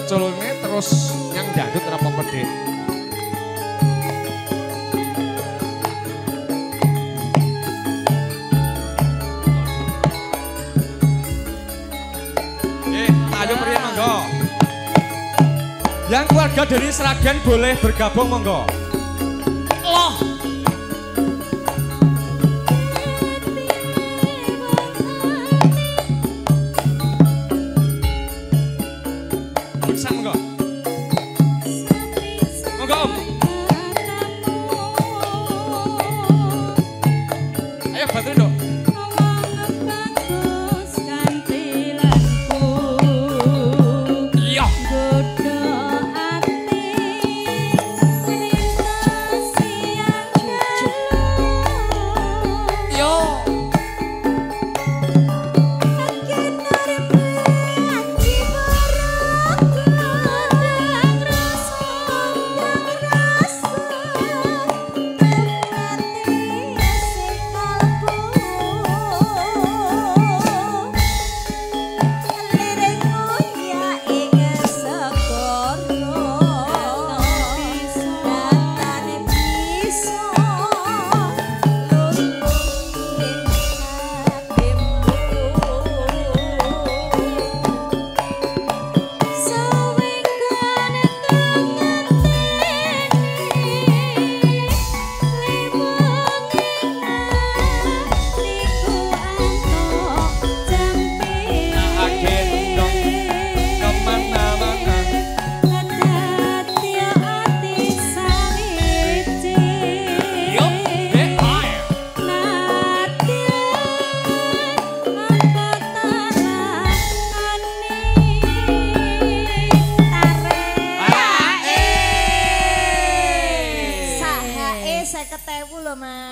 merculune terus yang dangdut apa Dik? Ayo mriki monggo. Yang keluarga dari Sragen boleh bergabung monggo. Loh. Bisa monggo. Monggo Om. Ayo bantu dong.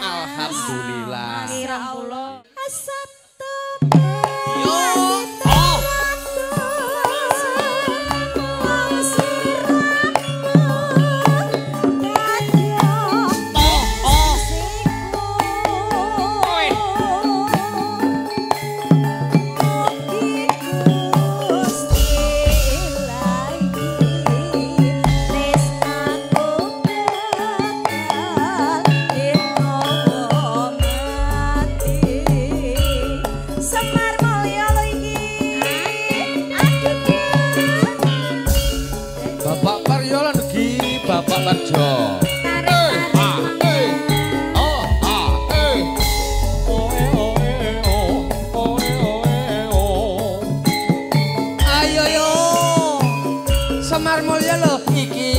Alhamdulillah. Bapak Parjo. Ayo yo, Semar Mulya loh iki.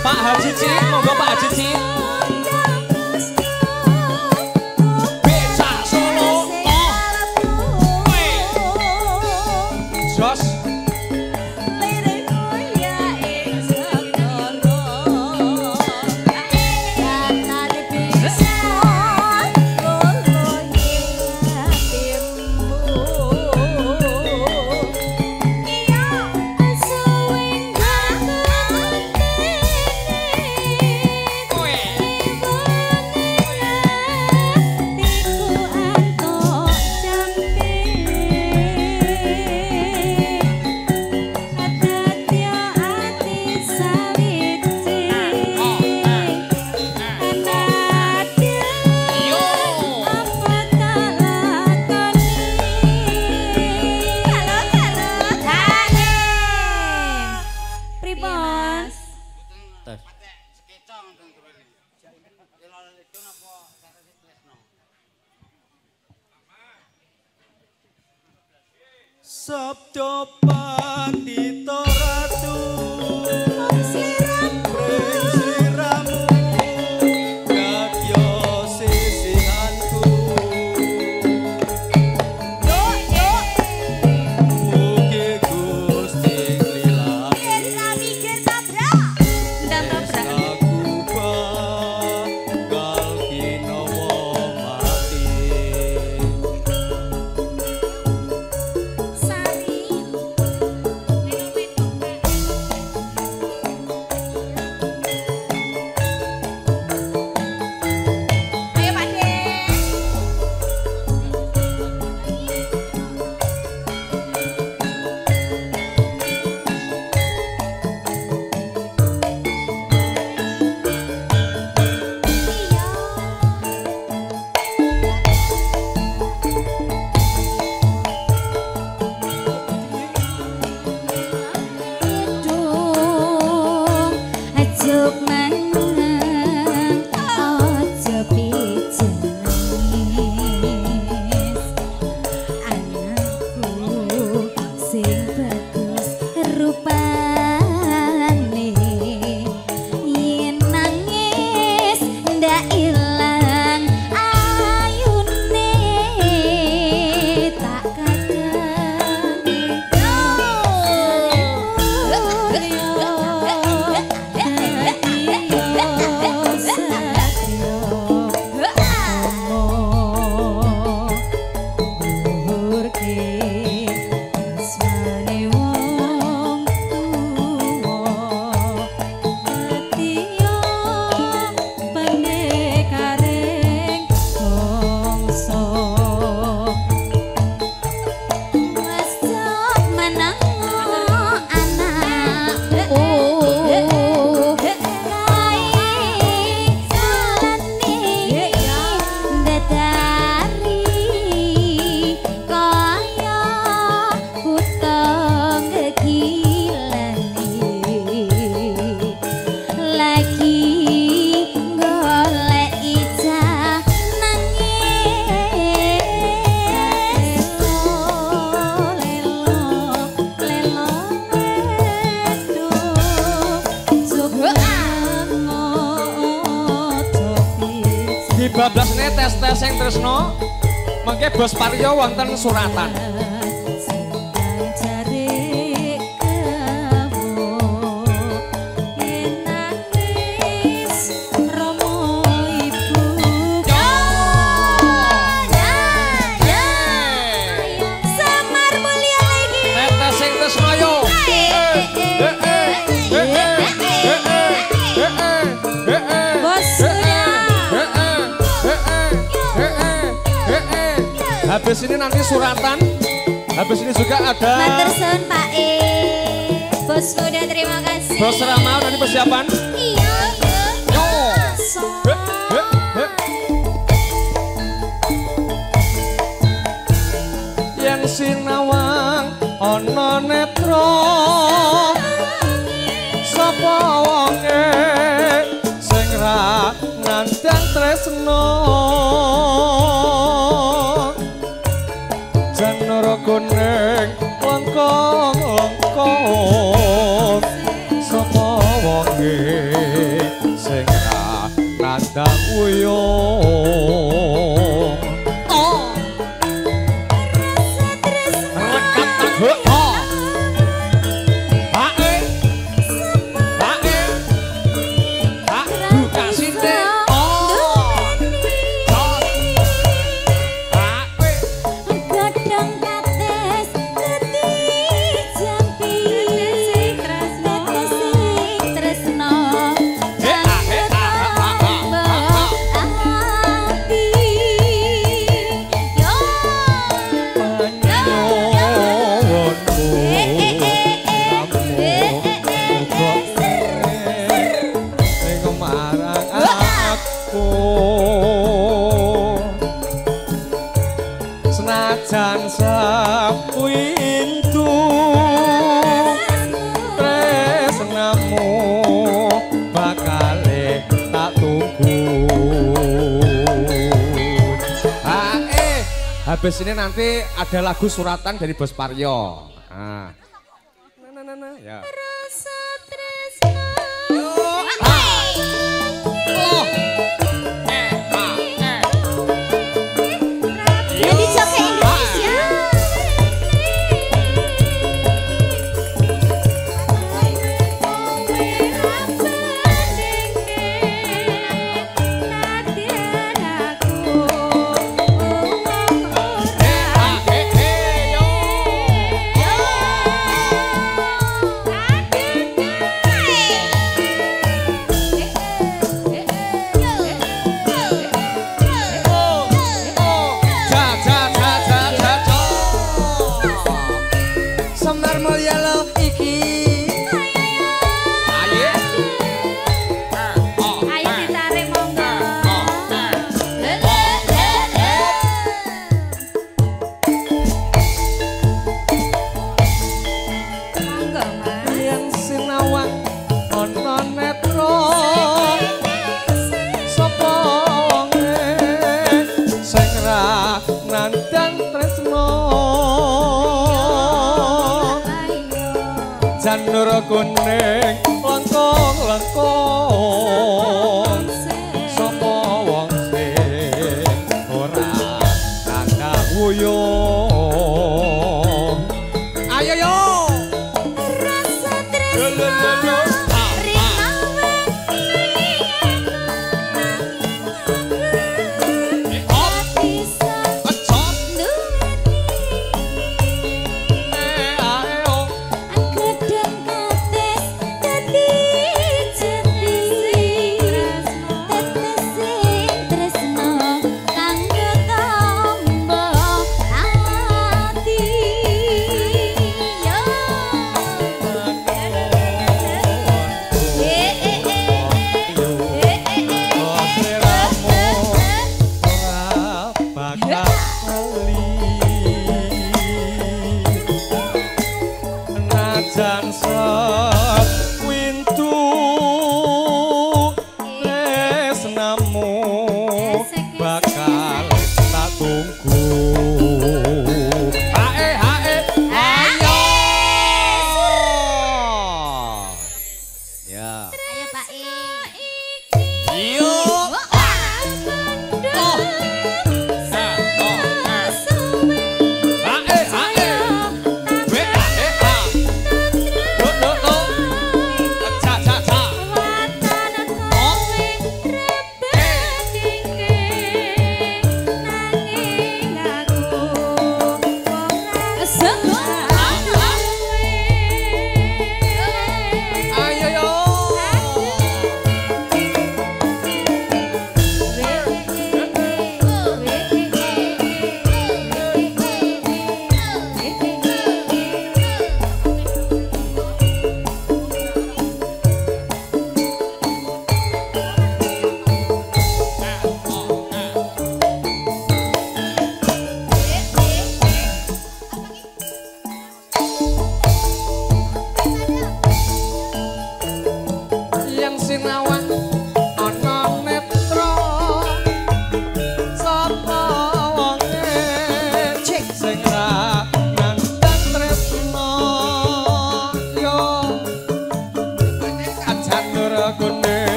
Pak Haji Cik, monggo Pak Haji Cik. Becak Solo, Jos. Sabda Pandita Ratu tes-tes sing tresno mengke Bos Paryo wonten suratan. Habis ini nanti suratan. Habis ini juga ada Matursun Pak E. Bos Muda terima kasih. Bos Rama nanti persiapan. Iya. Yo. Yang sinawang ana netra sapa wonge sing ra nandang tresno janara kuning lengkong-lengkong sapa wonge sing ra nandang uyung rekat tanggo senajan sapintu tresnamu bakale tak tunggu. Habis ini nanti ada lagu suratan dari Bos Paryo. Nah. Ya. Janur kuning lengkong-lengkong sapa wong sing ora kandhang uyung. Ayo yo rasa tresno najan sapintu tresnamu bakal tak tunggu. Hae ayo ya ayo Pak E. Yo.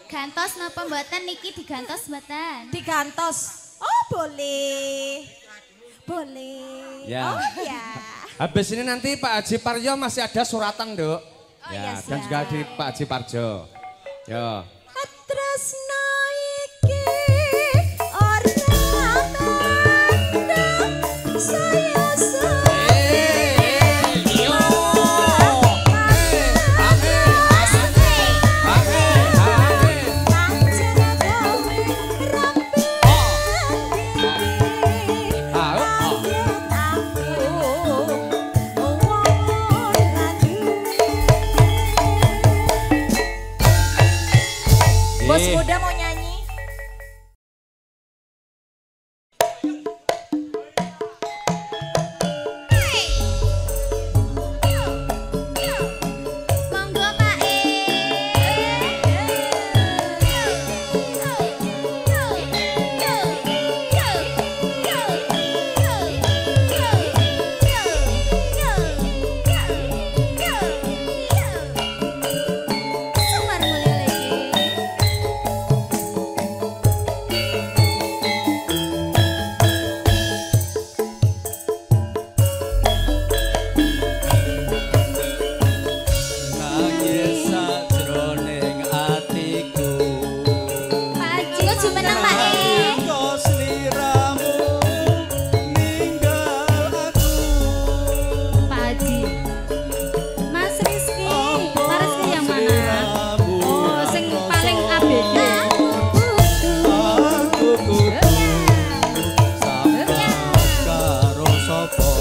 Gantos napa mboten niki digantos mboten? Digantos. Oh, boleh. Boleh. Ya. Oh ya. Habis ini nanti Pak Haji Parjo masih ada suratan, Dok. Oh, ya, iya, dan juga di Pak Haji Parjo. Yo. Tresno iki ora mandang saya Bos muda mau nyanyi? Monggo Pak Semar mulya lagi. Nangis sajroning atiku Pak Haji kok jumeneng Pak Kau sliramu ninggal aku Pak Haji. Mas Rizky. Mas Rizky yang mana? Oh, sing paling ABG. Aku kudu sampai karo sapa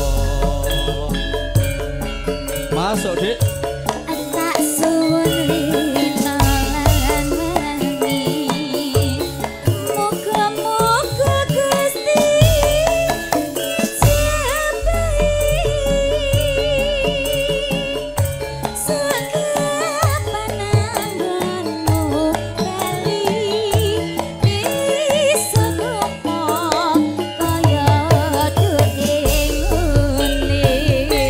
Masuk Dik Tak suwun rina lan wengi. Moga-moga Gusti ngijabahi sekapananganmu bali bisa koko kaya dune ngene.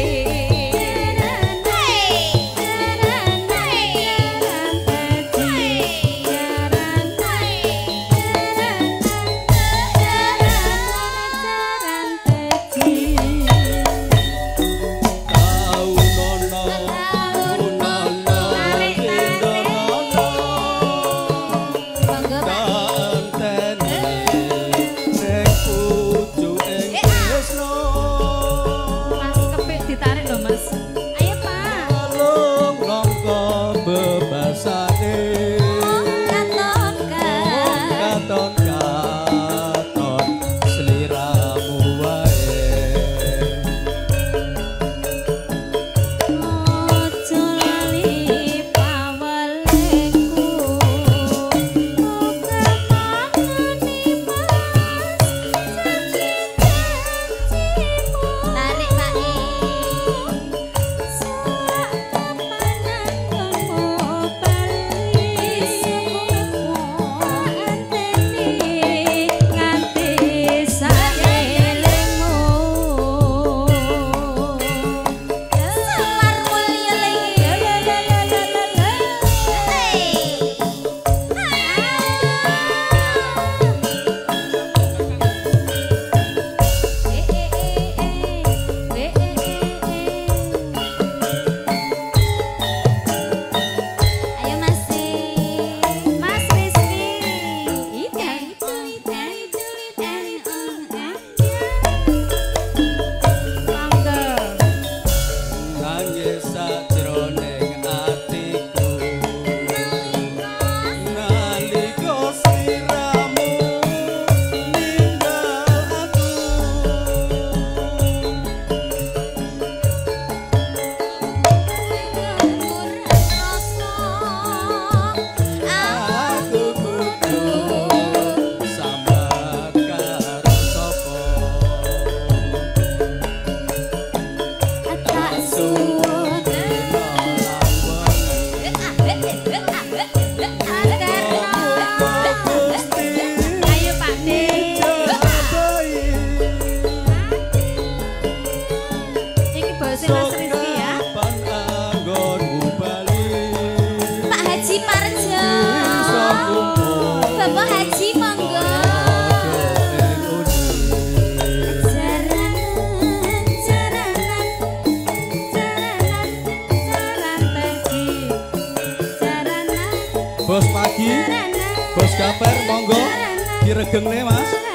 Gaper monggo diregengne Mas.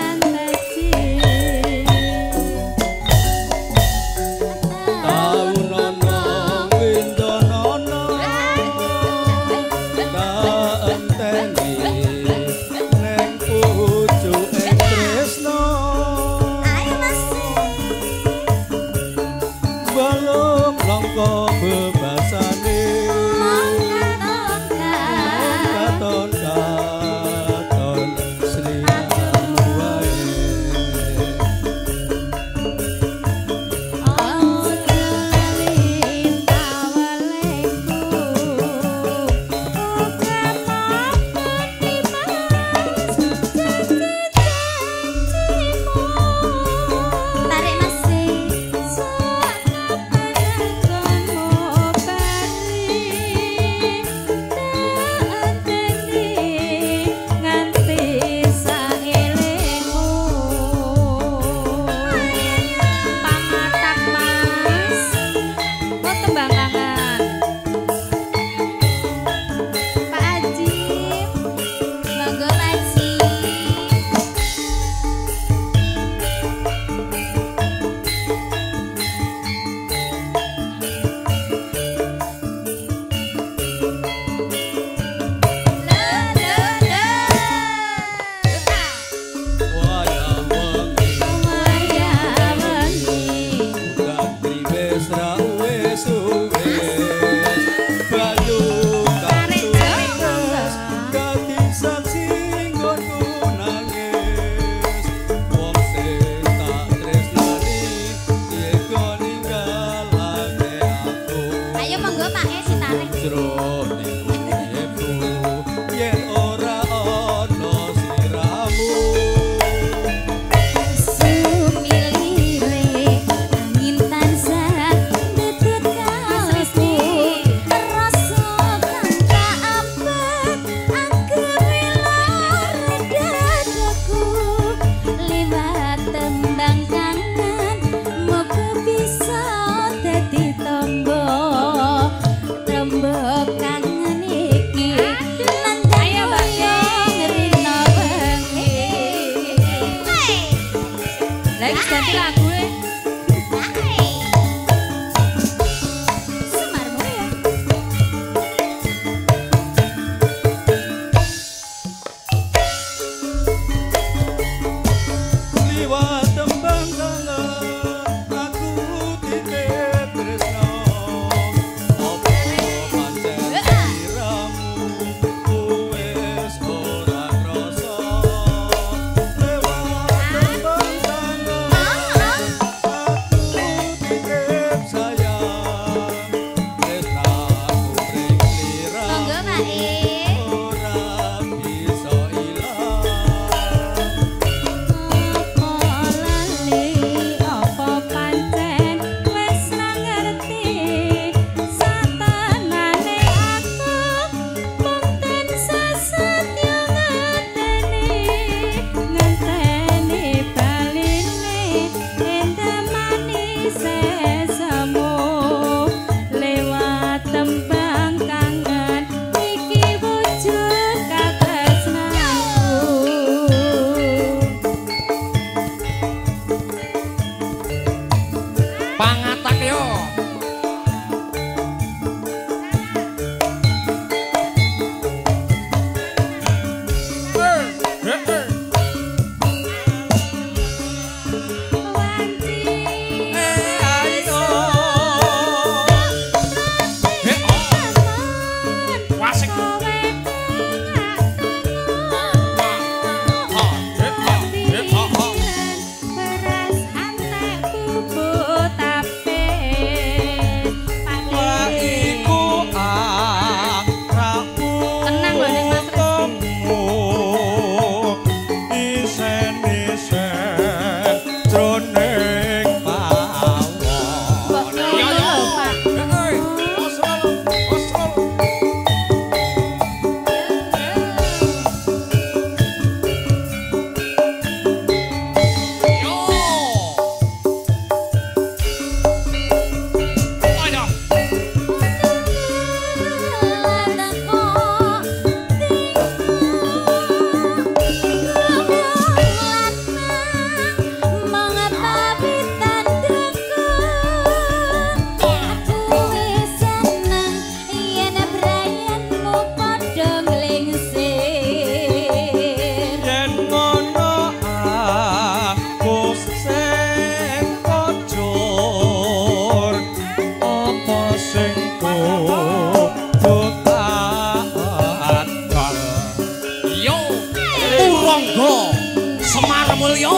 Mulya.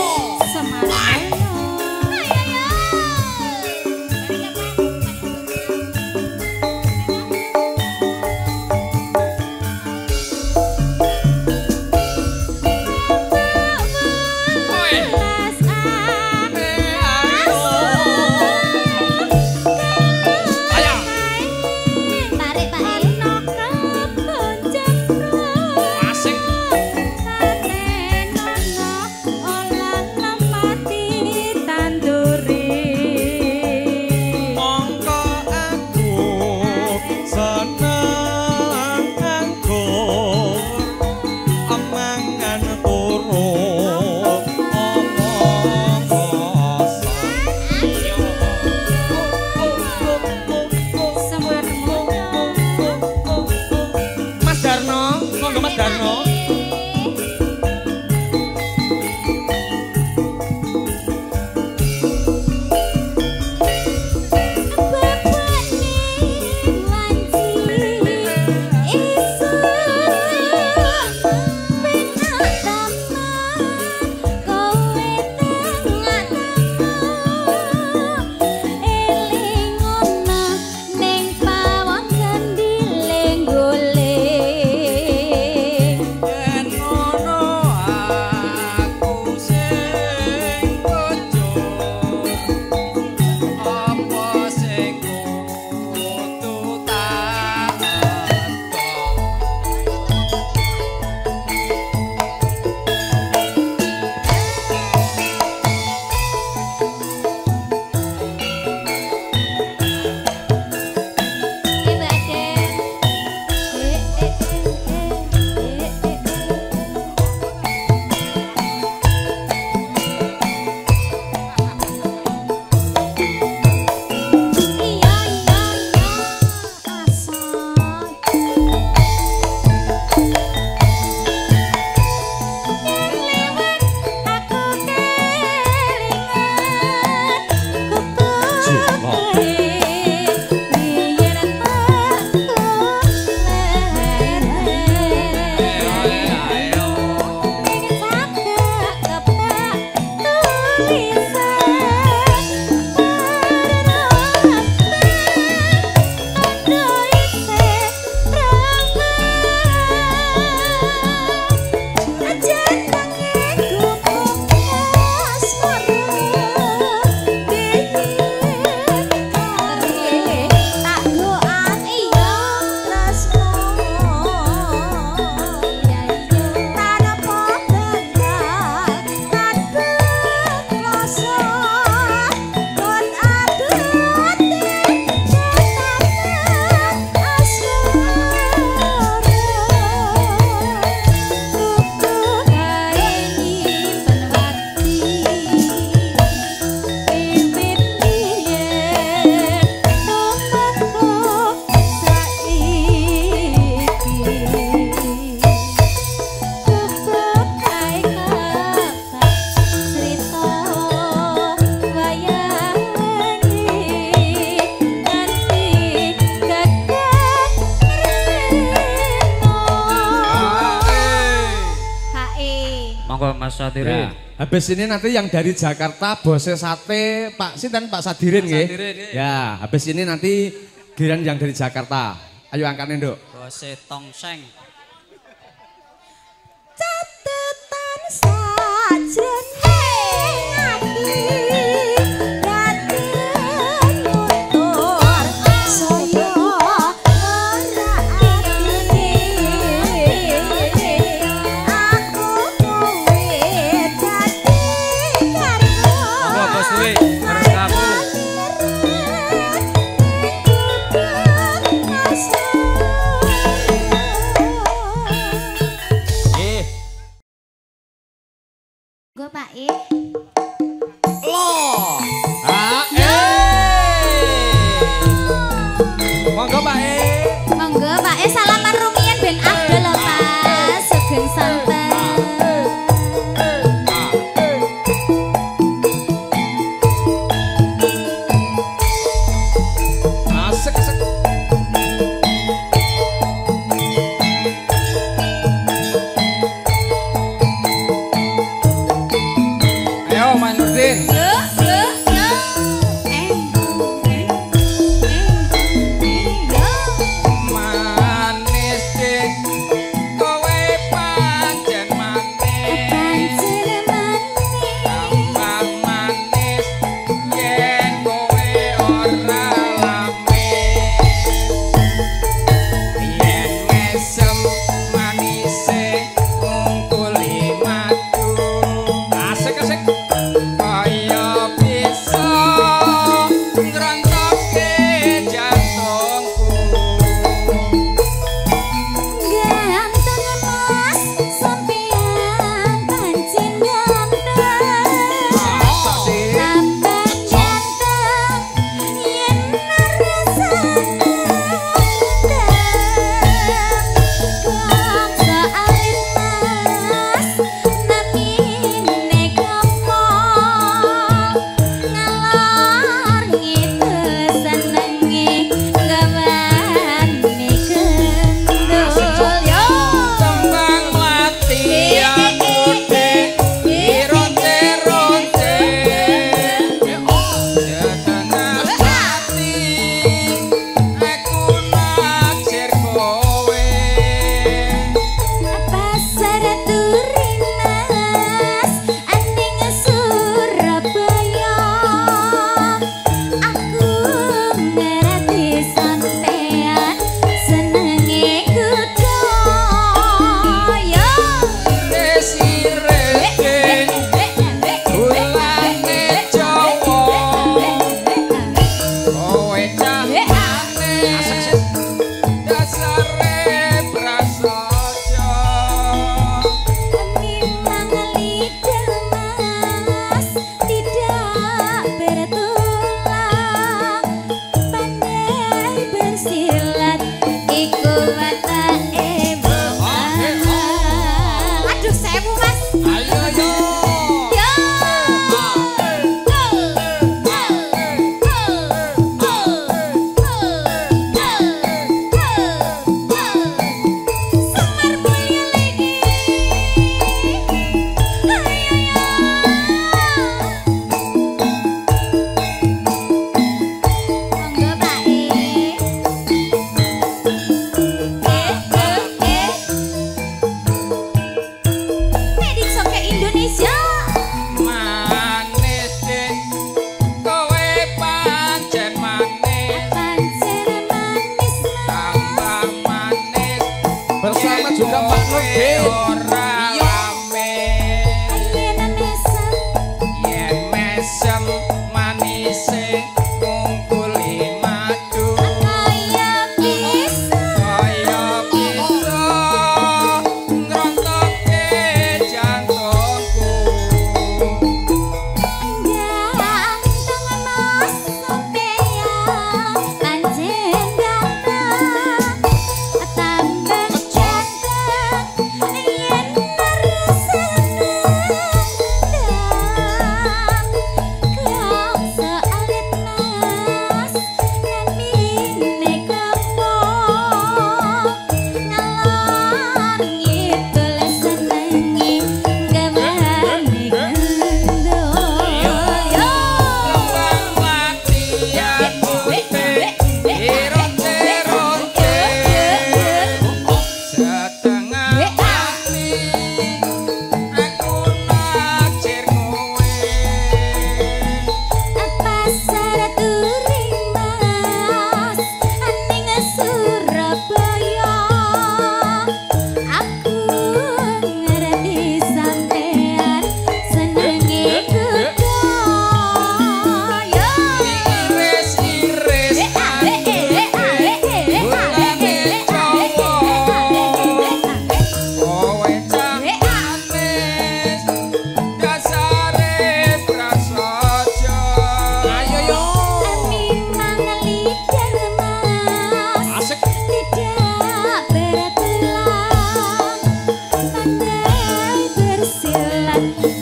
Semar Mulya. Mas Sadirin. Ya, habis ini nanti yang dari Jakarta bose sate Pak Sinten Pak Sadirin nggih. Ya, habis ini nanti giliran yang dari Jakarta. Ayo angkatin, Nduk. Bose tongseng. Catetan sajen ati daden nutur saya ora ati aku kowe dadi kargo Apa suwe bareng kamu. Gue Pak E. Loh. Monggo Pak E. Monggo Pak E salaman rumiyin ben abdul lho Pak. Sugeng santai. Asik asik.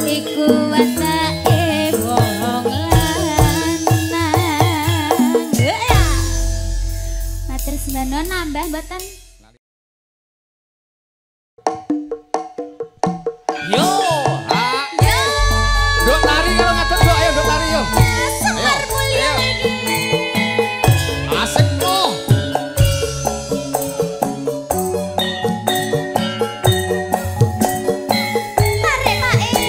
iku watake wong lanang. Matur sembana nambah mboten? Yo, ha. Nduk tari kalau ngadeg nduk ayo nduk tari yo. Semar mulia iki. Asik loh. Tarik Pak E.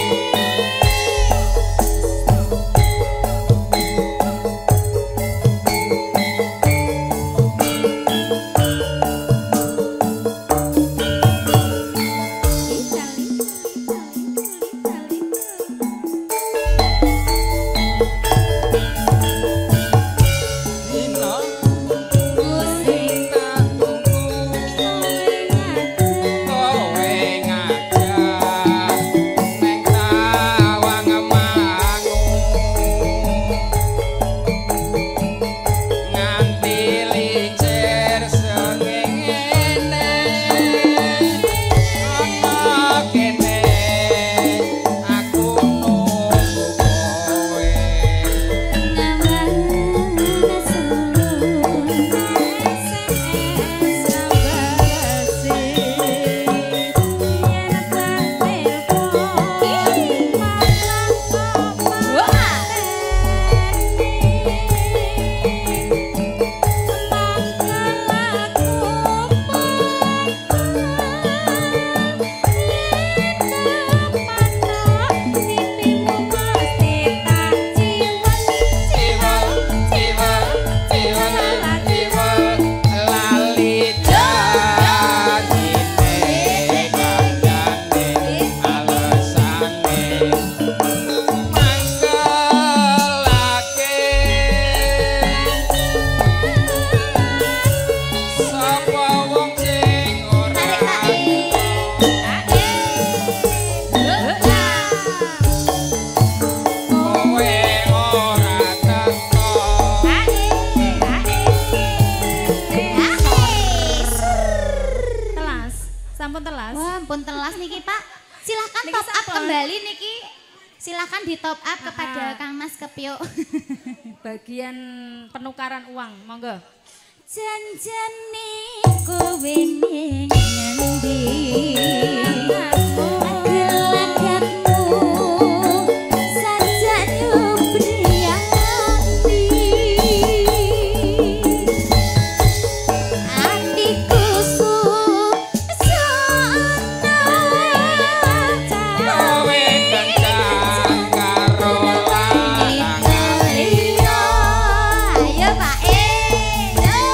Silakan di top up kepada Kang Mas Kepio. Bagian penukaran uang, monggo. Janjane kowe ning ngendi? Gelagatmu saja nyubriyati. Atiku susana Kowe kencang karo lanang liya. Ayo Pak E. Ayo.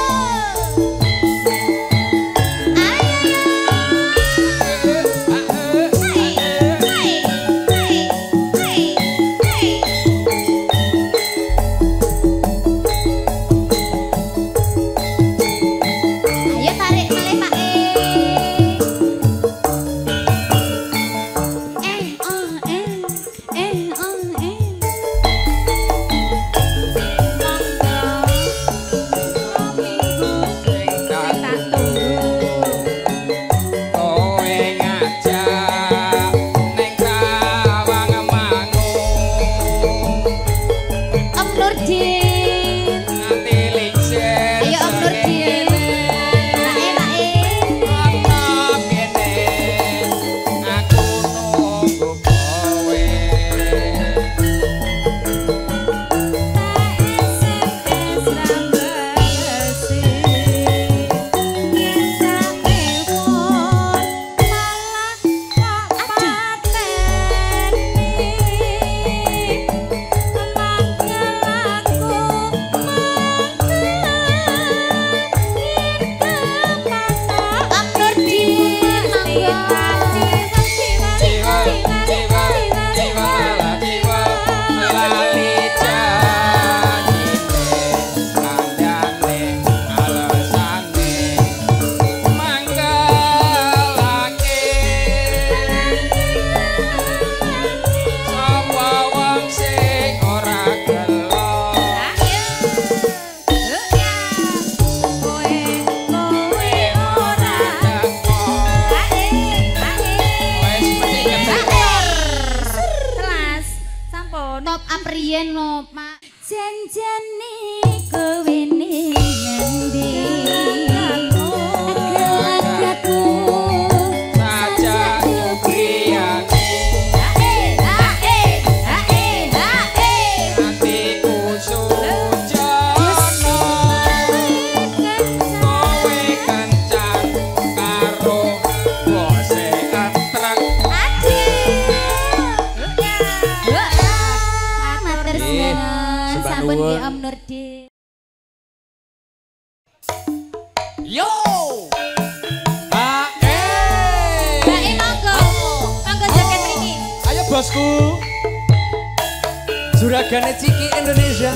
kepriyen lho, Mak. Janjane kowe ning ngendi? Agak-agakku Saja nyukriyane hatiku sujono kowe kencan karo bose atrek Matur suwun, sembah sampun nuwun. Ki Om Nurdi. yo Bae monggo. Monggo jaket mriki. Ayo bosku. Juragane Ciki Indonesia.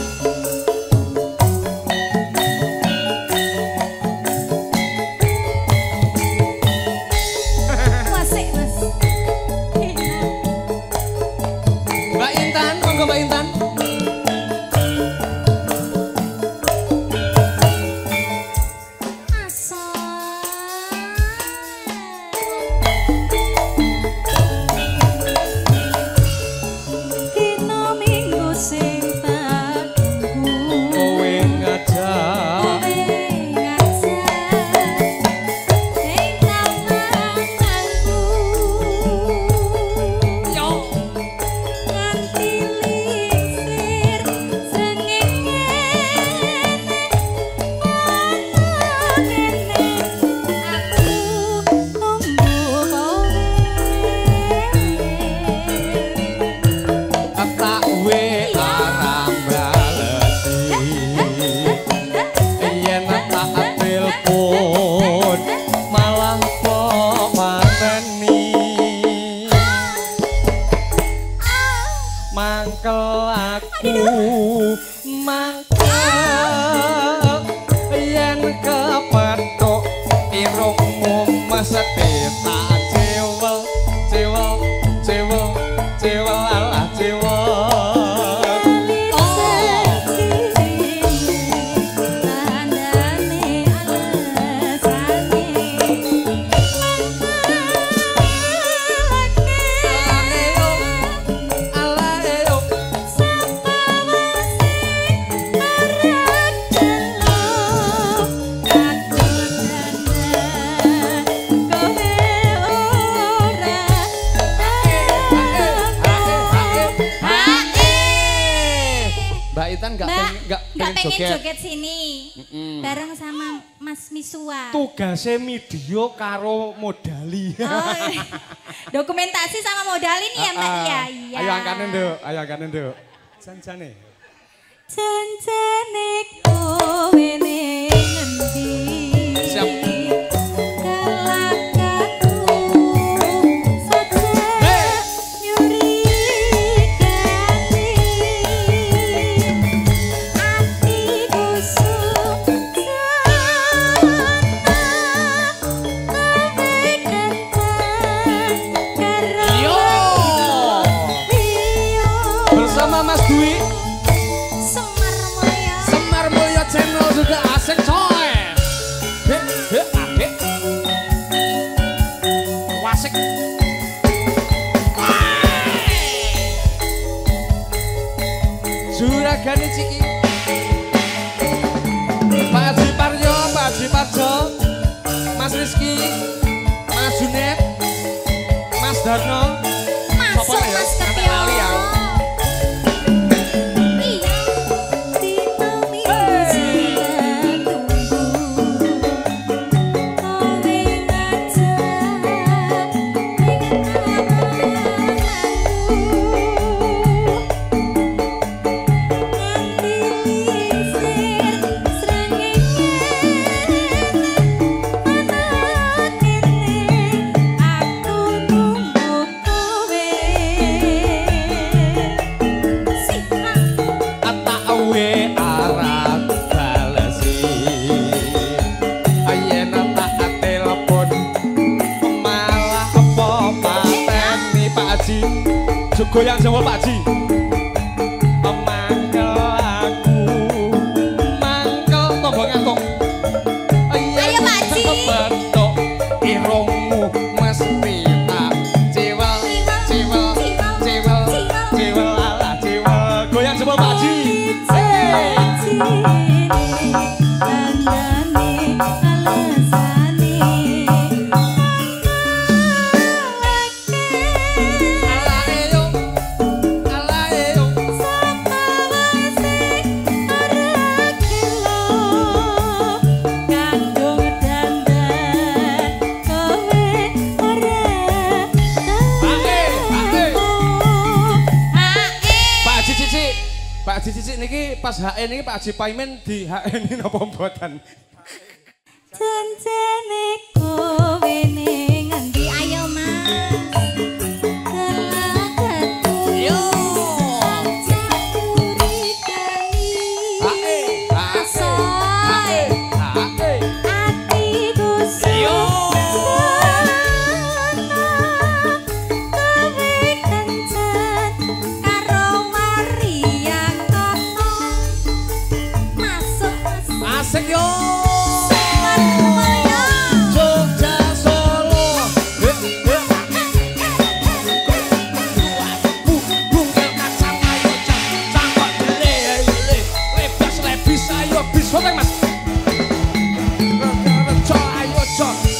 Wasik, Mas. Mbak Intan, monggo Mbak Intan. Dina minggu sing tak tunggu. Kowe ngajak tak we arang balesi. Yen tak telepon malah kok mateni. Mangkel aku mangkel yen kepethuk irungmu mesti tak cewel cewel cewel cewel alah cewel. Mbak Intan nggak pengen joget. sini. Bareng sama Mas Misua. Tugasnya media karo modali. Oh, iya. Dokumentasi sama modal ini ya Mbak? Iya, iya. Ayo angkatin Nduk, ayo angkatin Nduk. Janjane. Janjane kowe ning ngendi? Siap. Kelakaku saja nyurigani atiku sujono kowe kencan karo yo Bersama Mas Dwi, Semar Mulya. Semar Mulya Channel juga asik coy. Asik. Wasik. Juragane Ciki. Pak Haji Parjo, Pak Haji Parjo, Mas Rizky, Mas Junet, Mas Darno. Masuk Sopo ya? Mas Sampai Ketio. lali ya. Iya. Dina minggu sing tak tunggu. Kowe ngajak ning angan-anganku. Nganti lisir srengenge ana kene aku nunggu kowe. Atawe arang balesi. Ayen tak telepon malah apa mateni Pak Haji. Jogo yang Jawa Pak Haji. Mangkel aku, mangkel tombol ngantuk. Ayo, Pak Haji. Kebetok irungmu mesti tak cewel, cewel, cewel, cewel, alah cewel. Goyang Pak Haji Cicik niki pas HN niki Pak Haji Paimin di HN napa mboten? Janjane kowe ning ngendi ayo Mas. Yo. Asik yo.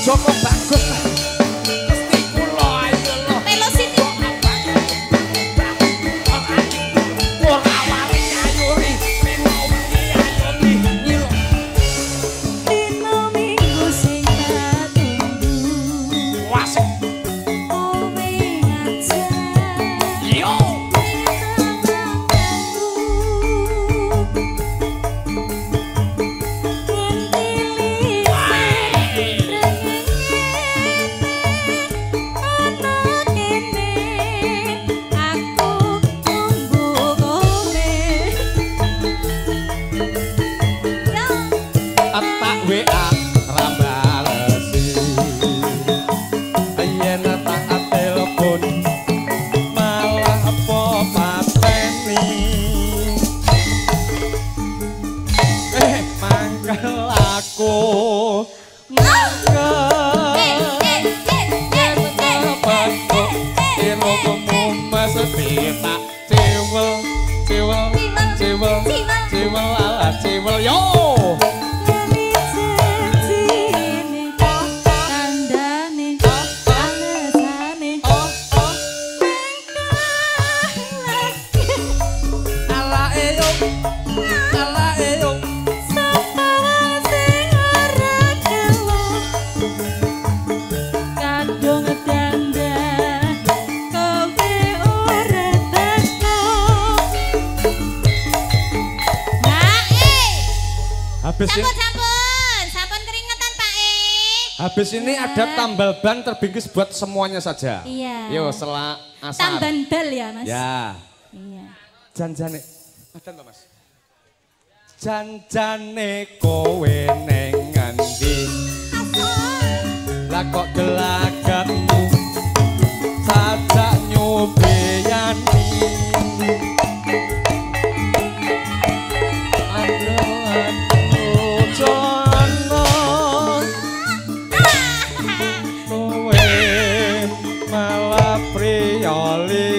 Joko bagus mesti kula ayo lho Velocity ora wali ayuri ayomi nyilo dino minggu sing katunggu wasik kowe ngajar yo tak WA rambalesi yen tak telepon malah apa pateni mangkel aku cewel yo Sampun keringetan Pak E. Habis ini ada tambal ban terbingkis buat semuanya saja. Iya. Yo selak asar. Tambal bal ya Mas. Ya. Iya. Janjane. Adan to Mas. Janjane kowe neng ngendi? Lah kok gelagatmu sajak nyobeyani. Kowe malah priyoli